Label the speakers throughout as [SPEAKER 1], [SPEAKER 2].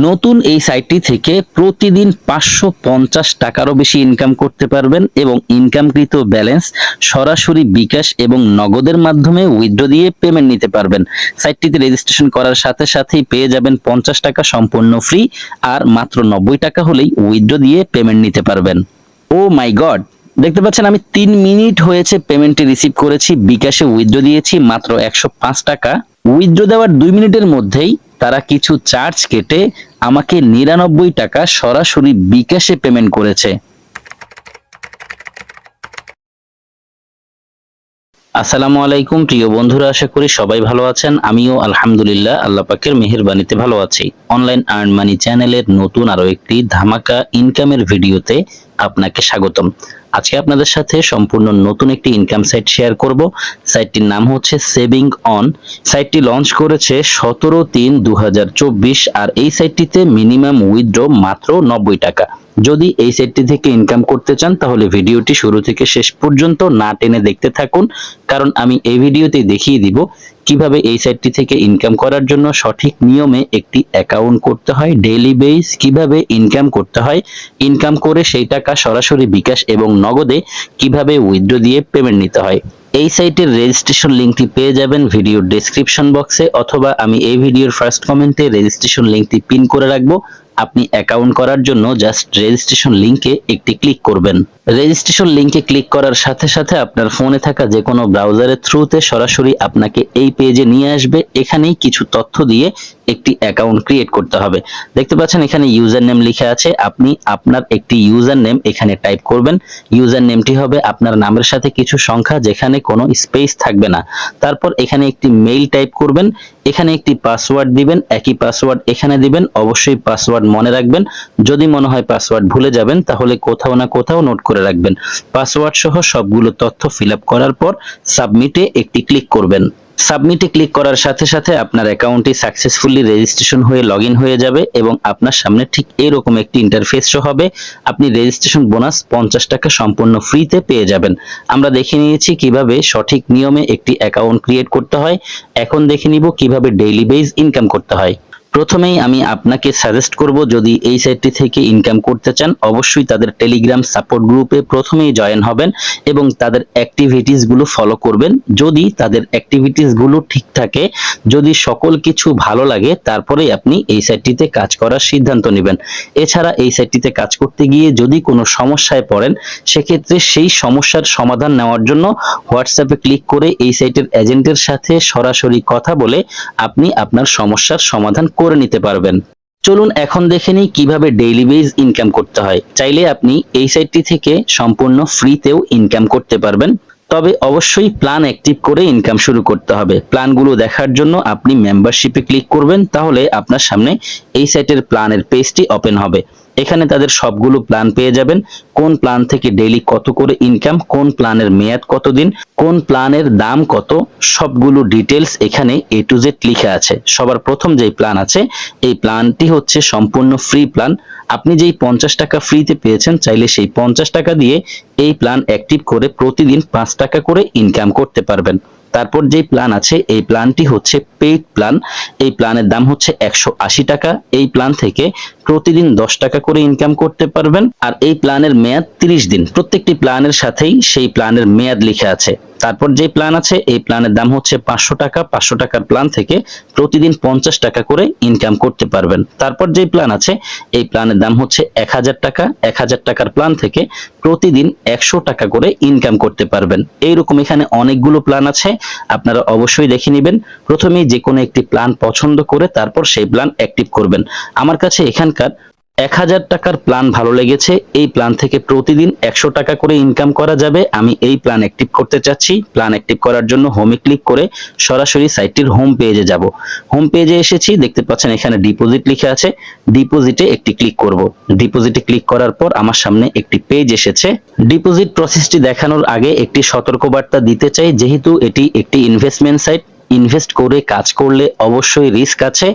[SPEAKER 1] নতুন এই সাইটটি থেকে প্রতিদিন 550 টাকারও বেশি ইনকাম করতে পারবেন এবং ইনকামকৃত ব্যালেন্স সরাসরি বিকাশ এবং নগদের মাধ্যমে উইথড্র দিয়ে পেমেন্ট নিতে পারবেন। সাইটটিতে রেজিস্ট্রেশন করার সাথে সাথেই পেয়ে যাবেন 50 টাকা সম্পূর্ণ ফ্রি, আর মাত্র 90 টাকা হলেই উইথড্র দিয়ে পেমেন্ট নিতে পারবেন। ও মাই গড, দেখতে পাচ্ছেন আমি 3 মিনিট হয়েছে পেমেন্টটি রিসিভ করেছি, বিকাশে উইথড্র দিয়েছি মাত্র 105 টাকা। উইথড্র দেওয়ার 2 মিনিটের মধ্যেই তারা কিছু চার্জ কেটে আমাকে 99 টাকা সরাসরি বিকাশে পেমেন্ট করেছে। আসসালামু আলাইকুম প্রিয় বন্ধুরা, আশা করি সবাই ভালো আছেন। আমিও আলহামদুলিল্লাহ আল্লাহ পাকের মেহেরবানিতে ভালো আছি। অনলাইন আর্ন মানি চ্যানেলের নতুন আরো একটি ধামাকা ইনকামের ভিডিওতে আপনাকে স্বাগতম। আজকে আপনাদের সাথে সম্পূর্ণ নতুন একটি ইনকাম সাইট শেয়ার করব। সাইটটির নাম হচ্ছে সেভিং অন। সাইটটি লঞ্চ করেছে 17/3/2024 আর এই সাইটটিতে মিনিমাম উইথড্র মাত্র 90 টাকা। যদি এই সাইটটি থেকে ইনকাম করতে চান তাহলে ভিডিওটি শুরু থেকে শেষ পর্যন্ত না টেনে দেখতে থাকুন, কারণ আমি এই ভিডিওতে দেখিয়ে দিব কিভাবে এই সাইটটি থেকে ইনকাম করার জন্য সঠিক নিয়মে একটি অ্যাকাউন্ট করতে হয়, ডেইলি বেস কিভাবে ইনকাম করতে হয়, ইনকাম করে সেই টাকা সরাসরি বিকাশ এবং নগদে কিভাবে উইথড্র দিয়ে পেমেন্ট নিতে হয়। এই সাইটের রেজিস্ট্রেশন লিংকটি পেয়ে যাবেন ভিডিওর ডেসক্রিপশন বক্সে, অথবা আমি এই ভিডিওর ফার্স্ট কমেন্টে রেজিস্ট্রেশন লিংকটি পিন করে রাখবো। আপনি অ্যাকাউন্ট করার জন্য জাস্ট রেজিস্ট্রেশন লিংকে একটি ক্লিক করবেন। রেজিস্ট্রেশন লিংকে ক্লিক করার সাথে সাথে আপনার ফোনে থাকা যে কোনো ব্রাউজারের থ্রুতে সরাসরি আপনাকে এই পেজে নিয়ে আসবে। এখানেই কিছু তথ্য দিয়ে একটি অ্যাকাউন্ট ক্রিয়েট করতে হবে। দেখতে পাচ্ছেন এখানে ইউজার নেম লিখে আছে, আপনি আপনার একটি ইউজার নেম এখানে টাইপ করবেন। ইউজার নেমটি হবে আপনার নামের সাথে কিছু সংখ্যা, যেখানে কোনো স্পেস থাকবে না। তারপর এখানে একটি মেইল টাইপ করবেন, এখানে একটি পাসওয়ার্ড দিবেন, একই পাসওয়ার্ড এখানে দিবেন। অবশ্যই পাসওয়ার্ড মনে রাখবেন, যদি মনে হয় পাসওয়ার্ড ভুলে যাবেন তাহলে কোথাও না কোথাও নোট করে রাখবেন। পাসওয়ার্ড সহ সবগুলো তথ্য ফিল আপ করার পর সাবমিটে একটি ক্লিক করবেন। সাবমিটে ক্লিক করার সাথে সাথে আপনার অ্যাকাউন্টটি সাকসেসফুলি রেজিস্ট্রেশন হয়ে লগইন হয়ে যাবে এবং আপনার সামনে ঠিক এরকম একটি ইন্টারফেস শো হবে। আপনি রেজিস্ট্রেশন বোনাস 50 টাকা সম্পূর্ণ ফ্রিতে পেয়ে যাবেন। আমরা দেখে নিয়েছি কিভাবে সঠিক নিয়মে একটি অ্যাকাউন্ট ক্রিয়েট করতে হয়। এখন দেখে নিব কিভাবে ডেইলি বেস ইনকাম করতে হয়। প্রথমেই আমি আপনাকে সাজেস্ট করব, যদি এই সাইটটি থেকে ইনকাম করতে চান অবশ্যই তাদের টেলিগ্রাম সাপোর্ট গ্রুপে প্রথমেই জয়েন হবেন এবং তাদের অ্যাক্টিভিটিস গুলো ফলো করবেন। যদি তাদের অ্যাক্টিভিটিস গুলো ঠিক থাকে, যদি সকল কিছু ভালো লাগে, তারপরেই আপনি এই সাইটটিতে কাজ করার সিদ্ধান্ত নেবেন। এছাড়া এই সাইটটিতে কাজ করতে গিয়ে যদি কোনো সমস্যায় পড়েন, সেক্ষেত্রে সেই সমস্যার সমাধান নেওয়ার জন্য হোয়াটসঅ্যাপে ক্লিক করে এই সাইটের এজেন্টের সাথে সরাসরি কথা বলে আপনি আপনার সমস্যার সমাধান করে নিতে পারবেন। চলুন এখন দেখে নিই কিভাবে ডেইলি বেস ইনকাম করতে হয়। চাইলে আপনি এই সাইটটি থেকে সম্পূর্ণ ফ্রিতেও ইনকাম করতে পারবেন, তবে অবশ্যই প্ল্যান অ্যাক্টিভ করে ইনকাম শুরু করতে হবে। প্ল্যানগুলো দেখার জন্য আপনি মেম্বারশিপে ক্লিক করবেন, তাহলে আপনার সামনে এই সাইটের প্ল্যানের পেজটি ওপেন হবে। এখানে তাদের সবগুলো প্ল্যান পেয়ে যাবেন, কোন প্ল্যান থেকে ডেইলি কত করে ইনকাম, কোন প্ল্যানের মেয়াদ কতদিন, কোন প্ল্যানের দাম কত, সবগুলো ডিটেলস এখানে এ টু জেড লেখা আছে। সবার প্রথম যেই প্ল্যান আছে এই প্ল্যানটি হচ্ছে সম্পূর্ণ ফ্রি প্ল্যান। আপনি যেই 50 টাকা ফ্রিতে পেয়েছেন, চাইলে সেই 50 টাকা দিয়ে এই প্ল্যান অ্যাক্টিভ করে প্রতিদিন 5 টাকা করে ইনকাম করতে পারবেন। তারপর যেই প্ল্যান আছে এই প্ল্যানটি হচ্ছে পেইড প্ল্যান। এই প্ল্যানের দাম হচ্ছে 180 টাকা। এই প্ল্যান থেকে প্রতিদিন 10 টাকা করে ইনকাম করতে পারবেন, আর এই প্ল্যানের মেয়াদ 30 দিন। প্রত্যেকটি প্ল্যানের সাথেই সেই প্ল্যানের মেয়াদ লিখে আছে। তারপর যে প্ল্যান আছে এই প্ল্যানের দাম হচ্ছে 500 টাকা। 500 টাকার প্ল্যান থেকে প্রতিদিন 50 টাকা করে ইনকাম করতে পারবেন। তারপর যে প্ল্যান আছে এই প্ল্যানের দাম হচ্ছে 1000 টাকা। 1000 টাকার প্ল্যান থেকে প্রতিদিন 100 টাকা করে ইনকাম করতে পারবেন। এইরকম এখানে অনেকগুলো প্ল্যান আছে, আপনারা অবশ্যই দেখে নেবেন। প্রথমেই যে কোনো একটি প্ল্যান পছন্দ করে তারপর সেই প্ল্যান অ্যাক্টিভ করবেন। আমার কাছে এখানকার 1000 টাকার প্ল্যান ভালো লেগেছে। এই প্ল্যান থেকে প্রতিদিন 100 টাকা করে ইনকাম করা যাবে। আমি এই প্ল্যান অ্যাক্টিভ করতে চাচ্ছি। প্ল্যান অ্যাক্টিভ করার জন্য হোমে ক্লিক করে সরাসরি সাইটটির হোম পেজে যাব। হোম পেজে এসেছি, দেখতে পাচ্ছেন এখানে ডিপোজিট লেখা আছে। ডিপোজিটে একটি ক্লিক করব। ডিপোজিটে ক্লিক করার পর আমার সামনে একটি পেজ এসেছে। ডিপোজিট প্রসেসটি দেখানোর আগে একটি সতর্কবার্তা দিতে চাই, যেহেতু এটি একটি ইনভেস্টমেন্ট সাইট। ইনভেস্ট করে কাজ করলে অবশ্যই রিস্ক আছে।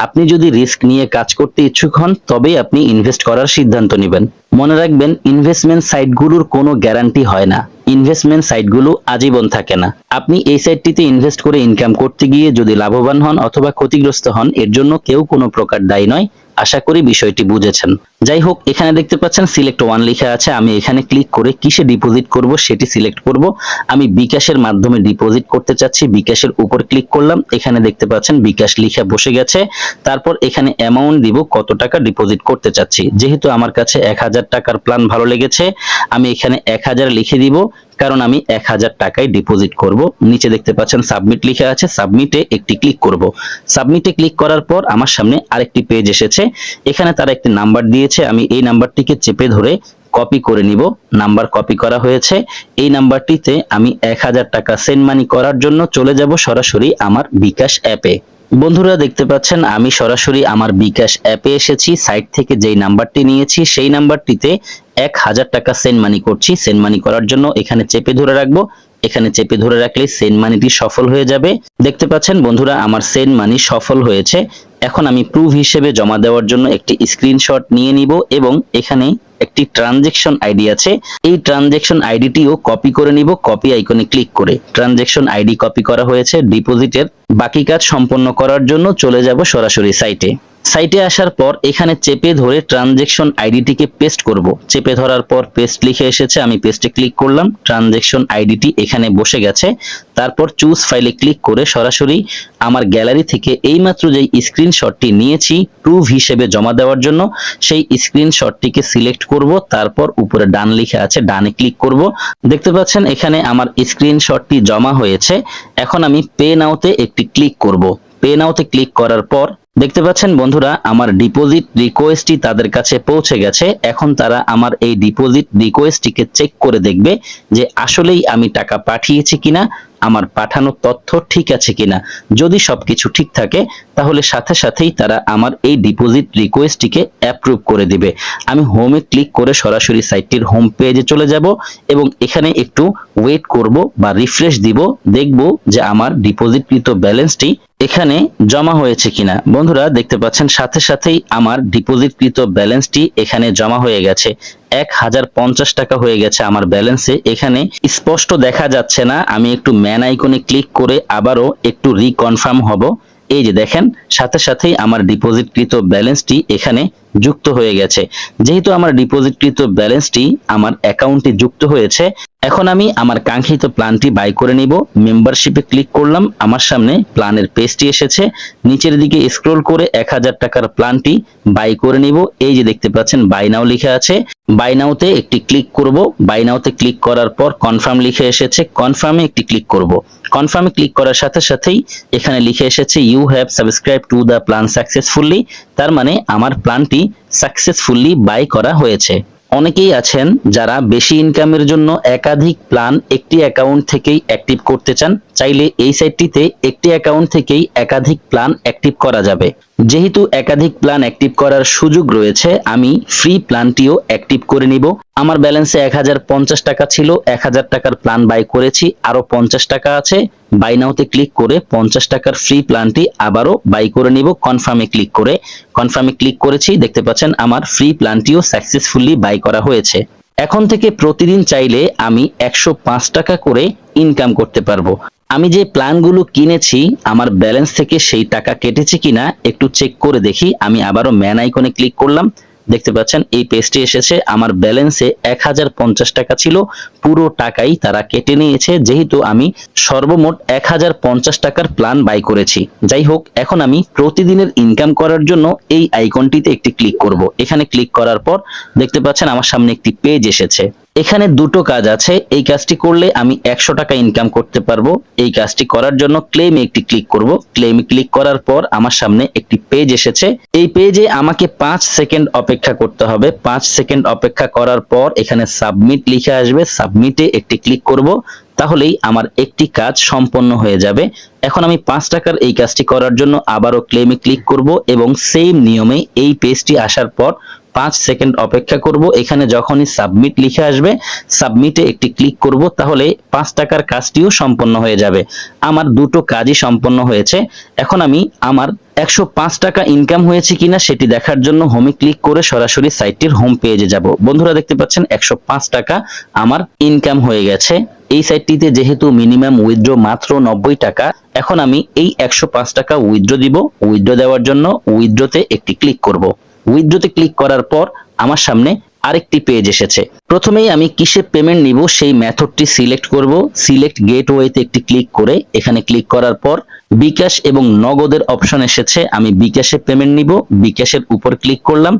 [SPEAKER 1] আপনি যদি রিস্ক নিয়ে কাজ করতে ইচ্ছুক হন তবেই আপনি ইনভেস্ট করার সিদ্ধান্ত নেবেন। মনে রাখবেন, ইনভেস্টমেন্ট সাইটগুলোর কোনো গ্যারান্টি হয় না। ইনভেস্টমেন্ট সাইটগুলো আজীবন থাকে না। আপনি এই সাইটটিতে ইনভেস্ট করে ইনকাম করতে গিয়ে যদি লাভবান হন অথবা ক্ষতিগ্রস্ত হন, এর জন্য কেউ কোনো প্রকার দায়ী নয়। আশা করি বিষয়টি বুঝেছেন। যাই হোক, এখানে দেখতে পাচ্ছেন সিলেক্ট ওয়ান লেখা আছে। আমি এখানে ক্লিক করে কিসে ডিপোজিট করব সেটি সিলেক্ট করব। আমি বিকাশের মাধ্যমে ডিপোজিট করতে চাচ্ছি, বিকাশের উপর ক্লিক করলাম। এখানে দেখতে পাচ্ছেন বিকাশ লেখা বসে গেছে। তারপর এখানে অ্যামাউন্ট দিব, কত টাকা ডিপোজিট করতে চাচ্ছি। যেহেতু আমার কাছে 1000 টাকার প্ল্যান ভালো লেগেছে, আমি এখানে 1000 লিখে দিব, কারণ আমি 1000 টাকায় ডিপোজিট করব। নিচে দেখতে পাচ্ছেন সাবমিট লেখা আছে, সাবমিটে একটি ক্লিক করব। সাবমিটে ক্লিক করার পর আমার সামনে আরেকটি পেজ এসেছে। এখানে তারা একটি নাম্বার দিয়েছে, আমি এই নাম্বারটিকে চেপে ধরে কপি করে নিব। নাম্বার কপি করা হয়েছে। এই নাম্বারটিতে আমি 1000 টাকা সেন্ড মানি করার জন্য চলে যাব সরাসরি আমার বিকাশ অ্যাপে। বন্ধুরা দেখতে পাচ্ছেন আমি সরাসরি আমার বিকাশ অ্যাপে এসেছি। সাইট থেকে যেই নাম্বারটি নিয়েছি সেই নাম্বারটিতে 1000 টাকা সেন্ড মানি করছি। সেন্ড মানি করার জন্য এখানে চেপে ধরে রাখবো। এখানে চেপে ধরে রাখলে সেন্ড মানিটি সফল হয়ে যাবে। দেখতে পাচ্ছেন বন্ধুরা আমার সেন্ড মানি সফল হয়েছে। এখন আমি প্রুফ হিসেবে জমা দেওয়ার জন্য একটি স্ক্রিনশট নিয়ে নিব এবং এখানে একটি ট্রানজ্যাকশন আইডি আছে, এই ট্রানজ্যাকশন আইডিটিও কপি করে নিব। কপি আইকনে ক্লিক করে ট্রানজ্যাকশন আইডি কপি করা হয়েছে। ডিপোজিটের বাকি কাজ সম্পন্ন করার জন্য চলে যাব সরাসরি সাইটে। সাইটে আসার পর এখানে চেপে ধরে ট্রানজ্যাকশন আইডিটিকে পেস্ট করব। চেপে ধরার পর পেস্ট লিখে এসেছে, আমি পেস্টে ক্লিক করলাম। ট্রানজ্যাকশন আইডিটি এখানে বসে গেছে। তারপর চুজ ফাইলে ক্লিক করে সরাসরি আমার গ্যালারি থেকে এইমাত্র যেই স্ক্রিনশটটি নিয়েছি প্রুফ হিসেবে জমা দেওয়ার জন্য সেই স্ক্রিনশটটিকে সিলেক্ট করব। তারপর উপরে ডান লেখা আছে, ডানে ক্লিক করব। দেখতে পাচ্ছেন এখানে আমার স্ক্রিনশটটি জমা হয়েছে। এখন আমি পে নাওতে একটি ক্লিক করব। পে নাওতে ক্লিক করার পর দেখতে পাচ্ছেন বন্ধুরা আমার ডিপোজিট রিকোয়েস্টটি তাদের কাছে পৌঁছে গেছে। এখন তারা আমার এই ডিপোজিট রিকোয়েস্টটিকে চেক করে দেখবে যে আসলেই আমি টাকা পাঠিয়েছি কিনা, আমার পাঠানো তথ্য ঠিক আছে কিনা। যদি সবকিছু ঠিক থাকে তাহলে সাথে সাথেই তারা আমার এই ডিপোজিট রিকোয়েস্টটিকে অ্যাপ্রুভ করে দিবে। আমি হোমে ক্লিক করে সরাসরি সাইটটির হোম পেজে চলে যাব এবং এখানে একটু ওয়েট করব বা রিফ্রেশ দিব, দেখব যে আমার ডিপোজিটকৃত ব্যালেন্সটি এখানে জমা হয়েছে কিনা। বন্ধুরা দেখতে পাচ্ছেন সাথে সাথেই আমার ডিপোজিটকৃত ব্যালেন্সটি এখানে জমা হয়ে গেছে। 1050 টাকা হয়ে গেছে আমার ব্যালেন্সে। এখানে স্পষ্ট দেখা যাচ্ছে না, আমি একটু ম্যান আইকনে ক্লিক করে আবারও একটু রিকনফার্ম হব। এই যে দেখেন সাথে সাথেই আমার ডিপোজিটকৃত ব্যালেন্সটি এখানে যুক্ত হয়ে গেছে। যেহেতু আমার ডিপোজিটকৃত ব্যালেন্সটি আমার অ্যাকাউন্টে যুক্ত হয়েছে, এখন আমি আমার কাঙ্ক্ষিত প্ল্যানটি বাই করে নিব। মেম্বারশিপে ক্লিক করলাম, আমার সামনে প্ল্যানের পেজটি এসেছে। নিচের দিকে স্ক্রল করে 1000 টাকার প্ল্যানটি বাই করে নিব। এই যে দেখতে পাচ্ছেন বাই নাও লেখা আছে, বাই নাওতে একটি ক্লিক করব। বাই নাওতে ক্লিক করার পর কনফার্ম লিখে এসেছে, কনফার্মে একটি ক্লিক করব। কনফার্মে ক্লিক করার সাথে সাথেই এখানে লিখে এসেছে you have subscribed to the plan successfully. তার মানে আমার প্ল্যানটি সাকসেসফুলি বাই করা হয়েছে। অনেকেই আছেন যারা বেশি ইনকামের জন্য একাধিক প্ল্যান একটি অ্যাকাউন্ট থেকেই অ্যাক্টিভ করতে চান। চাইলে এই সাইটটিতে একটি অ্যাকাউন্ট থেকেই একাধিক প্ল্যান অ্যাক্টিভ করা যাবে। যেহেতু একাধিক প্ল্যান অ্যাক্টিভ করার সুযোগ রয়েছে, আমি ফ্রি প্ল্যানটিও অ্যাক্টিভ করে নিব। আমার ব্যালেন্সে 1050 টাকা ছিল, 1000 টাকার প্ল্যান বাই করেছি, আরো 50 টাকা আছে। বাই নাওতে ক্লিক করে 50 টাকার ফ্রি প্ল্যানটি আবারও বাই করে নিব। কনফার্মে ক্লিক করে কনফার্মে ক্লিক করেছি, দেখতে পাচ্ছেন আমার ফ্রি প্ল্যানটিও সাকসেসফুলি বাই করা হয়েছে। এখন থেকে প্রতিদিন চাইলে আমি 105 টাকা করে ইনকাম করতে পারবো। আমি যে প্ল্যানগুলো কিনেছি আমার ব্যালেন্স থেকে সেই টাকা কেটেছে কিনা একটু চেক করে দেখি। আমি আবারও ম্যান আইকনে ক্লিক করলাম, দেখতে পাচ্ছেন এই পেজটি এসেছে। আমার ব্যালেন্সে 1050 টাকা ছিল, পুরো টাকাই তারা কেটে নিয়েছে, যেহেতু আমি সর্বমোট 1050 টাকার প্ল্যান বাই করেছি। যাই হোক, এখন আমি প্রতিদিনের ইনকাম করার জন্য এই আইকনটিতে একটি ক্লিক করব। এখানে ক্লিক করার পর দেখতে পাচ্ছেন আমার সামনে একটি পেজ এসেছে। এখানে দুটো কাজ আছে, এই কাজটি করলে আমি 100 টাকা ইনকাম করতে পারবো। এই কাজটি করার জন্য ক্লেমে একটি ক্লিক করব। ক্লেমে ক্লিক করার পর আমার সামনে একটি পেজ এসেছে। এই পেজে আমাকে 5 সেকেন্ড অপেক্ষা করতে হবে। 5 সেকেন্ড অপেক্ষা করার পর এখানে সাবমিট লিখে আসবে, সাবমিটে একটি ক্লিক করব। তাহলেই আমার একটি কাজ সম্পন্ন হয়ে যাবে। এখন আমি 5 টাকার এই কাজটি করার জন্য আবারও ক্লেমে ক্লিক করব এবং সেম নিয়মে এই পেজটি আসার পর 5 সেকেন্ড অপেক্ষা করব। এখানে যখনই সাবমিট লিখে আসবে সাবমিটে একটি ক্লিক করব, তাহলে 5 টাকার কাজটিও সম্পন্ন হয়ে যাবে। আমার দুটো কাজই সম্পন্ন হয়েছে। এখন আমি আমার 105 টাকা ইনকাম হয়েছে কিনা সেটি দেখার জন্য হোমে ক্লিক করে সরাসরি সাইটটির হোম পেজে যাব। বন্ধুরা দেখতে পাচ্ছেন 105 টাকা আমার ইনকাম হয়ে গেছে। এই সাইটটিতে যেহেতু মিনিমাম উইথড্র মাত্র 90 টাকা, এখন আমি এই 105 টাকা উইথড্র দিব। উইথড্র দেওয়ার জন্য উইথড্রতে একটি ক্লিক করব। উইথড্রতে ক্লিক করার পর আমার সামনে আরেকটি পেজ এসেছে। প্রথমেই আমি কিসে পেমেন্ট নিব সেই মেথডটি সিলেক্ট করব। সিলেক্ট গেটওয়েতে একটি ক্লিক করে এখানে ক্লিক করার পর বিকাশ এবং নগদের অপশন এসেছে, আমি বিকাশে পেমেন্ট নিব। বিকাশের উপর ক্লিক করলাম,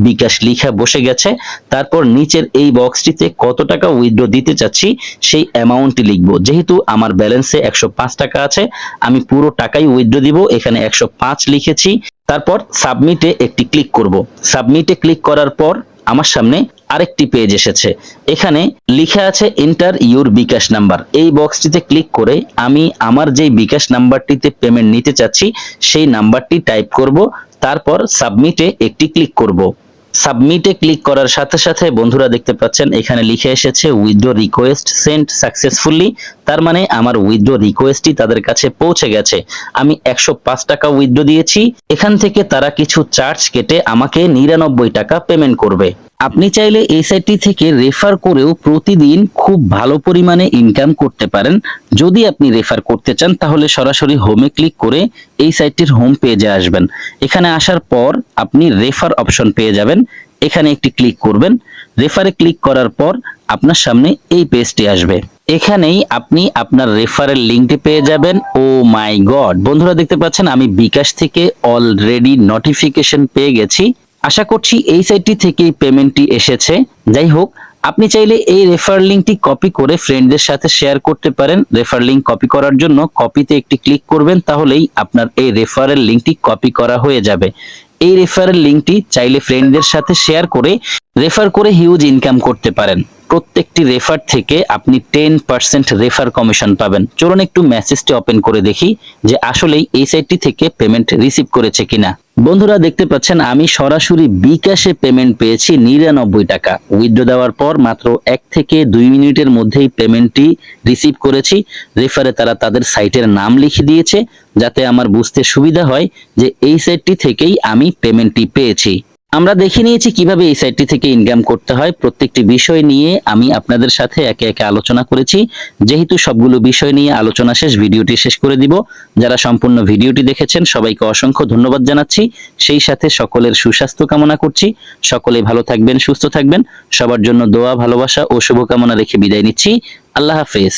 [SPEAKER 1] বিকাশ লিখা বসে গেছে। তারপর নিচের এই বক্সটিতে কত টাকা উইথড্র দিতে চাচ্ছি সেই অ্যামাউন্টটি লিখব। যেহেতু আমার ব্যালেন্সে 105 টাকা আছে, আমি পুরো টাকাই উইথড্র দিব। এখানে 105 লিখেছি। তারপর সাবমিটে একটি ক্লিক করব। সাবমিটে ক্লিক করার পর আমার সামনে আরেকটি পেজ এসেছে। এখানে লেখা আছে এন্টার ইউর বিকাশ নাম্বার। এই বক্সটিতে ক্লিক করে আমি আমার যে বিকাশ নাম্বারটিতে পেমেন্ট নিতে চাচ্ছি সেই নাম্বারটি টাইপ করব। তারপর সাবমিটে একটি ক্লিক করব। সাবমিটে ক্লিক করার সাথে সাথে বন্ধুরা দেখতে পাচ্ছেন এখানে লিখে এসেছে উইথড্র রিকোয়েস্ট সেন্ট সাকসেসফুলি। তার মানে আমার উইথড্র রিকোয়েস্টটি তাদের কাছে পৌঁছে গেছে। আমি 105 টাকা উইথড্র দিয়েছি। এখান থেকে তারা কিছু চার্জ কেটে আমাকে 99 টাকা পেমেন্ট করবে। আপনি চাইলে এই সাইটটি থেকে রেফার করেও প্রতিদিন খুব ভালো পরিমাণে ইনকাম করতে পারেন। যদি আপনি রেফার করতে চান তাহলে সরাসরি হোমে ক্লিক করে এই সাইটটির হোম পেজে আসবেন। এখানে আসার পর আপনি রেফার অপশন পেয়ে যাবেন। এখানে একটি ক্লিক করবেন। রেফারে ক্লিক করার পর আপনার সামনে এই পেজটি আসবে। এখানেই আপনি আপনার রেফারেল লিঙ্কটি পেয়ে যাবেন। ও মাই গড, বন্ধুরা দেখতে পাচ্ছেন আমি বিকাশ থেকে অলরেডি নোটিফিকেশন পেয়ে গেছি। আশা করছি এই সাইটটি থেকেই পেমেন্টটি এসেছে। যাই হোক, আপনি চাইলে এই রেফার লিঙ্কটি কপি করে ফ্রেন্ডদের সাথে শেয়ার করতে পারেন। রেফার লিঙ্ক কপি করার জন্য কপিতে একটি ক্লিক করবেন, তাহলেই আপনার এই রেফারেল লিঙ্কটি কপি করা হয়ে যাবে। এই রেফারেল লিঙ্কটি চাইলে ফ্রেন্ডদের সাথে শেয়ার করে রেফার করে হিউজ ইনকাম করতে পারেন। প্রত্যেকটি রেফার থেকে আপনি 10% রেফার কমিশন পাবেন। চলুন একটু মেসেজটি ওপেন করে দেখি যে আসলেই এই সাইটটি থেকে পেমেন্ট রিসিভ করেছে কিনা। বন্ধুরা দেখতে পাচ্ছেন আমি সরাসরি বিকাশে পেমেন্ট পেয়েছি 99 টাকা। উইথড্র দেওয়ার পর মাত্র 1 থেকে 2 মিনিটের মধ্যেই পেমেন্টটি রিসিভ করেছি। রেফারে তারা তাদের সাইটের নাম লিখে দিয়েছে যাতে আমার বুঝতে সুবিধা হয় যে এই সাইটটি থেকেই আমি পেমেন্টটি পেয়েছি। আমরা দেখে নিয়েছি কিভাবে এই সাইটটি থেকে ইনকাম করতে হয়। প্রত্যেকটি বিষয় নিয়ে আমি আপনাদের সাথে একে একে আলোচনা করেছি। যেহেতু সবগুলো বিষয় নিয়ে আলোচনা শেষ, ভিডিওটি শেষ করে দিব। যারা সম্পূর্ণ ভিডিওটি দেখেছেন সবাইকে অসংখ্য ধন্যবাদ জানাচ্ছি। সেই সাথে সকলের সুস্বাস্থ্য কামনা করছি। সকলে ভালো থাকবেন, সুস্থ থাকবেন। সবার জন্য দোয়া, ভালোবাসা ও শুভকামনা রেখে বিদায় নিচ্ছি। আল্লাহ হাফেজ।